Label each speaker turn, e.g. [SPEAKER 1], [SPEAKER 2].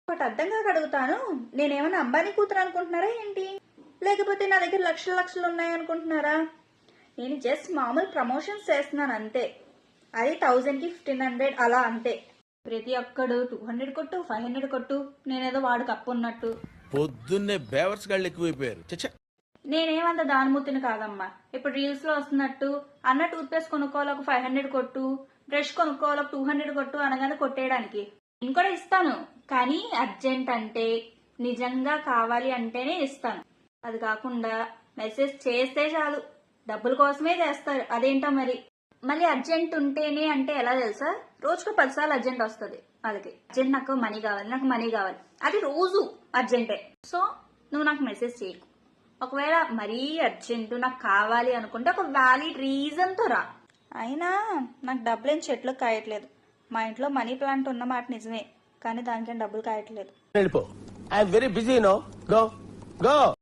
[SPEAKER 1] ఒకటి అర్థం కాక అడుగుతాను, నేనేమన్నా అంబానీ కూతురు అనుకుంటున్నారా ఏంటి? లేకపోతే నా దగ్గర లక్షలు లక్షలు ఉన్నాయనుకుంటున్నారా? నేను జస్ట్ మామూలు ప్రమోషన్స్ చేస్తున్నాను అంతే. అది 1000కి 1500 అలా అంతే. ప్రతి ఒక్కడు 200 కొట్టు 500 కొట్టు, నేనేదో వాడికి అప్పు ఉన్నట్టు.
[SPEAKER 2] పొద్దున్నే బేవర్స్ గాళ్ళు ఎక్కువైపోయారు. చచ్చా,
[SPEAKER 1] నేనేమంత దానమూర్తిని కాదమ్మా. ఇప్పుడు రీల్స్ లో వస్తున్నట్టు అన్న టూత్ పేస్ట్ కొనుక్కోవాలి ఒక 500 కొట్టు, బ్రష్ కొనుక్కోవాలి ఒక 200 కొట్టు అనగానే కొట్టేయడానికి నేను కూడా ఇస్తాను. కానీ అర్జెంట్ అంటే, నిజంగా కావాలి అంటేనే ఇస్తాను. అది కాకుండా మెసేజ్ చేస్తే చాలు డబ్బుల కోసమే చేస్తారు. అదేంటో మరి. మళ్ళీ అర్జెంట్ ఉంటేనే అంటే ఎలా తెలుసా? రోజుకు 10 సార్లు అర్జెంట్ వస్తుంది వాళ్ళకి. అర్జెంట్ నాకు మనీ కావాలి, నాకు మనీ కావాలి, అది రోజు అర్జెంటే. సో నువ్వు నాకు మెసేజ్ చేయకు. ఒకవేళ మరీ అర్జెంట్ నాకు కావాలి అనుకుంటే ఒక వ్యాలిడ్ రీజన్ తో రా. అయినా నాకు డబ్బులేం చెట్లు కాయట్లేదు. మా ఇంట్లో మనీ ప్లాంట్ ఉన్న మాట నిజమే, కానీ దానికేం డబ్బులు కాయట్లేదు.
[SPEAKER 3] వెళ్ళిపో. I'm very busy no. Go go.